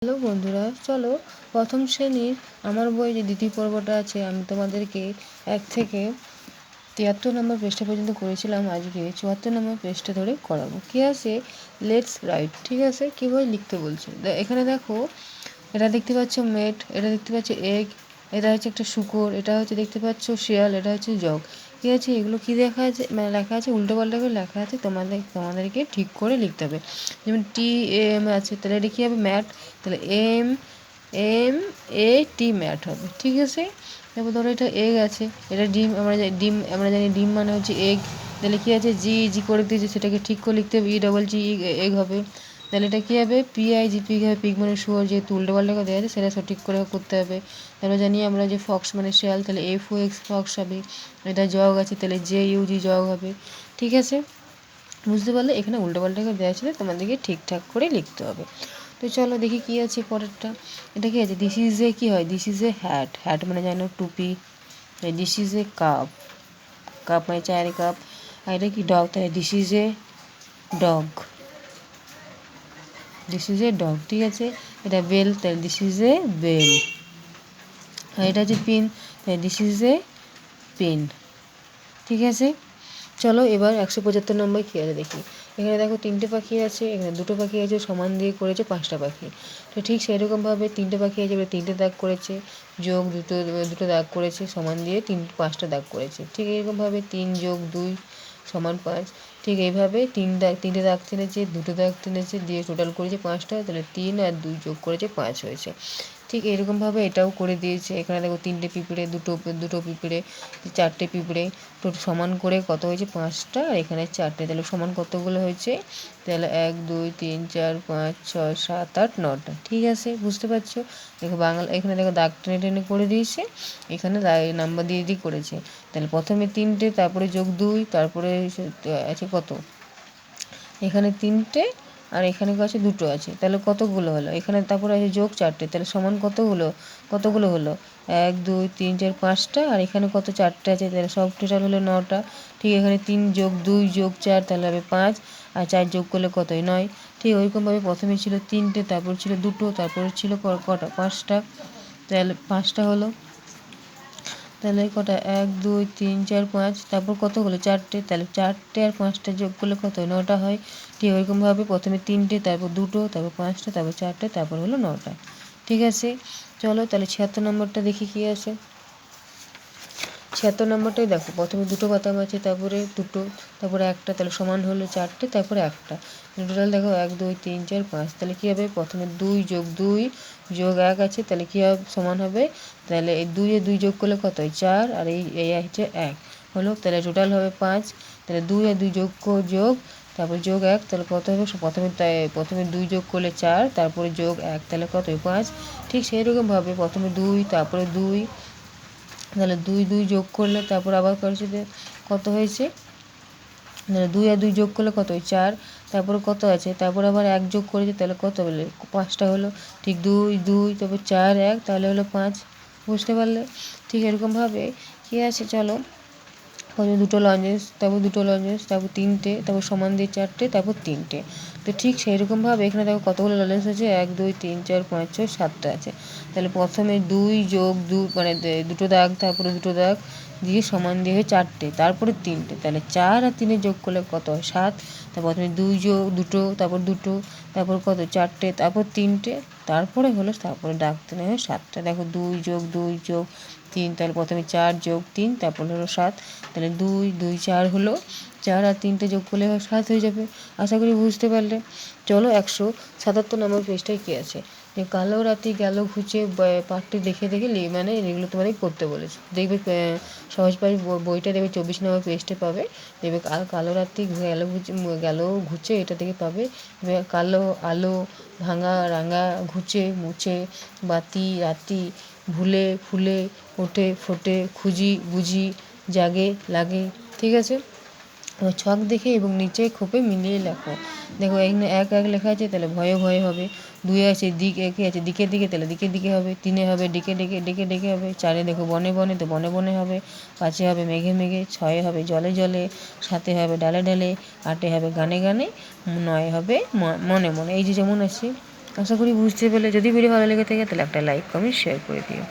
Hello বন্ধুরা, চলো প্রথম শ্রেণীর আমার বই যে দ্বিতীয় পর্বটা আছে আমি তোমাদেরকে 1 থেকে 73 নম্বর পৃষ্ঠা পর্যন্ত করেছিলাম। আজকে 74 নম্বর পৃষ্ঠা ধরে করাবো। কি আছে? Let's write. ঠিক আছে, কীভাবে লিখতে বলছে এখানে দেখো। এটা দেখতে পাচ্ছ মেট, এটা দেখতে পাচ্ছ এগ, এটা হচ্ছে একটা শুকর, এটা হচ্ছে দেখতে পাচ্ছ শিয়াল, এটা হচ্ছে জগ। কী আছে এগুলো? কী দেখা আছে? মানে লেখা আছে উল্টো পাল্টা করে লেখা আছে, তোমাদেরকে ঠিক করে লিখতে হবে। যেমন TAM আছে, তাহলে এটা কী হবে? ম্যাট, তাহলে MAT ম্যাট হবে। ঠিক আছে, তারপর ধরো এটা এগ আছে, এটা ডিম, আমরা জানি ডিম মানে হচ্ছে এগ, তাহলে কী আছে? জি করে দিয়েছে, সেটাকে ঠিক করে লিখতে হবে। EGG এগ হবে। তাহলে এটা কী হবে? PIG পিগ হবে, পিগ মানে শুয়োর, যেহেতু উল্টো পাল্টা করে দেওয়া আছে সেটা সঠিক করে করতে হবে। তারপর জানি আমরা যে ফক্স মানে শিয়াল, তাহলে FOX ফক্স হবে। এটা জগ আছে, তাহলে JUG জগ হবে। ঠিক আছে, বুঝতে পারলে? এখানে উল্টো পাল্টা করে দেওয়া ছিল, তোমাদেরকে ঠিকঠাক করে লিখতে হবে। তো চলো দেখি কী আছে পরেরটা। এটা কী আছে? দিস ইজ এ কী হয়? This is a hat, hat মানে জানো টুপি। This is a cup, cup মানে চায়ের কাপ। আর এটা কি? ডগ, তাহলে this is a dog, this is a dog. ঠিক আছে, এটা বেল, তাহলে দিস ইজ এ বেল। আর এটা হচ্ছে পিন, তাই দিস ইজ এ পিন। ঠিক আছে, চলো এবার 175 নম্বর কী আছে দেখি। এখানে দেখো 3টে পাখি আছে, এখানে 2টো পাখি আছে, সমান দিয়ে করেছে 5টা পাখি। তো ঠিক সেরকমভাবে 3টে পাখি আছে, এবার 3টে দাগ করেছে, যোগ দুটো দাগ করেছে, সমান দিয়ে 5টা দাগ করেছে। ঠিক এরকমভাবে 3 যোগ 2 সমান 5। ঠিক এইভাবে 3টে দাগ টেনেছে, 2টো দাগ টেনেছে, দিয়ে টোটাল করেছে 5টা, তাহলে 3 আর 2 যোগ করেছে 5 হয়েছে। ঠিক এরকমভাবে এটাও করে দিয়েছে। এখানে দেখো 3টে পিঁপড়ে, দুটো পিঁপড়ে, 4টে পিঁপড়ে, তো সমান করে কত হয়েছে? 5টা, আর এখানে 4টে, তাহলে সমান কতগুলো হয়েছে? তাহলে 1 2 3 4 5 6 7 8 9টা। ঠিক আছে, বুঝতে পারছো? দেখো বাংলা, এখানে দেখো দাগ টেনে টেনে করে দিয়েছে, এখানে নাম্বার দিয়ে করেছে। তাহলে প্রথমে 3টে, তারপরে যোগ 2, তারপরে আছে কত? এখানে 3টে, আর এখানে আছে 2টো আছে, তাহলে কতগুলো হলো? এখানে তারপরে আছে যোগ 4টে, তাহলে সমান কতগুলো হলো? 1 2 3 4 5টা, আর এখানে কত? 4টে আছে, তাহলে সব টোটাল হলো 9টা। ঠিক, এখানে 3 যোগ 2 যোগ 4, তাহলে হবে 5, আর 4 যোগ করলে কত? 9। ঠিক ওইরকমভাবে প্রথমে ছিল 3টে, তারপর ছিল 2টো, তারপরে ছিল কটা? 5টা, তাহলে 5টা হলো। তাহলে কটা? 1 2 3 4 5, তারপর কত হলো? 4টে, তাহলে 4টে আর 5টা যোগ করলে কত হয়? 9টা হয়। ঠিক ওইরকমভাবে প্রথমে 3টে, তারপর 2টো, তারপর 5টা, তারপর 4টে, তারপর হলো 9টা। ঠিক আছে, চলো তাহলে 76 নম্বরটা দেখি কী আছে। 76 নম্বরটাই দেখো, প্রথমে 2টো বাদাম আছে, তারপরে 2টো, তারপরে 1টা, তাহলে সমান হলো 4টে, তারপরে 1টা। টোটাল দেখো 1 2 3 4 5, তাহলে কী হবে? প্রথমে 2 যোগ 2 যোগ 1 আছে, তাহলে কী হবে? সমান হবে, তাহলে এই 2 এ 2 যোগ করলে কত হয়? 4, আর এই হচ্ছে 1 হলো, তাহলে টোটাল হবে 5। তাহলে 2 আর 2 যোগ, তারপর যোগ 1, তাহলে কত হবে? প্রথমে 2 যোগ করলে 4, তারপরে যোগ 1, তাহলে কত হয়? 5। ঠিক সেই রকমভাবে প্রথমে 2, তারপরে 2, তাহলে 2 2 যোগ করলে তারপর আবার করেছে, কত হয়েছে? 2 আর 2 যোগ করলে কত হয়? 4, তারপরে কত আছে? তারপর আবার 1 যোগ করেছে, তাহলে কত হলো? 5টা হলো। ঠিক 2 2, তারপর 4 1, তাহলে হলো 5। বুঝতে পারলে? ঠিক এরকমভাবে কী আছে চলো। প্রথমে 2টো লজেন্স, তারপর 2টো লজেন্স, তারপর 3টে, তারপর সমান দিয়ে 4টে, তারপর 3টে। তো ঠিক সেই রকমভাবে এখানে দেখো কতগুলো লজেন্স আছে? 1 2 3 4 5 6 7টা আছে। তাহলে প্রথমে 2 যোগ 2 মানে 2টো দাগ, তারপরে 2টো দাগ দিয়ে সমান দিয়ে 4টে, তারপরে 3টে, তাহলে 4 আর 3 যোগ করলে কত হয়? 7। তারপর প্রথমে 2 যোগ 2টো, তারপর 2টো, তারপর কত? 4টে, তারপর 3টে, তারপরে দাগ টেনে হয় 7টা। দেখো 2 যোগ 2 যোগ 3, তাহলে প্রথমে 4 যোগ 3, তারপর হলো 7, তাহলে 2 2 4 হলো, 4 আর 3টে যোগ করলে 7 হয়ে যাবে। আশা করি বুঝতে পারলে। চলো 177 নম্বর পেজটায় কী আছে? যে কালো রাতি গেল ঘুচে, পাঠটি দেখে দেখে মানে এগুলো তোমাদের করতে বলেছে। দেখবে সহজ পাঠ বইটা দেখবে 24 নম্বর পেজটা পাবে। দেখবে কালো রাতি গেল ঘুচে, এটা থেকে পাবে। কালো আলো ভাঙা রাঙা ঘুচে মুছে, বাতি রাতি ভুলে ফুলে ওঠে ফোটে, খুঁজি বুঝি জাগে লাগে। ঠিক আছে, ছক দেখে এবং নিচে খোপে মিলিয়ে লেখো। দেখো এখানে 1 1 লেখা আছে, তাহলে ভয়ে ভয়ে হবে। 2 আছে দিক, একে আছে দিকে দিকে, তাহলে দিকে দিকে হবে। 3 হবে ডেকে ডেকে, ডেকে ডেকে হবে। 4 দেখো বনে বনে, তো বনে বনে হবে। 5 হবে মেঘে মেঘে। 6 হবে জলে জলে। 7 হবে ডালে ডালে। 8 হবে গানে গানে। 9 হবে মনে মনে। এই যে যেমন আছে, আশা করি বুঝতে পেলে। যদি ভিডিও ভালো লেগে থাকে তাহলে একটা লাইক কমেন্ট শেয়ার করে দিও।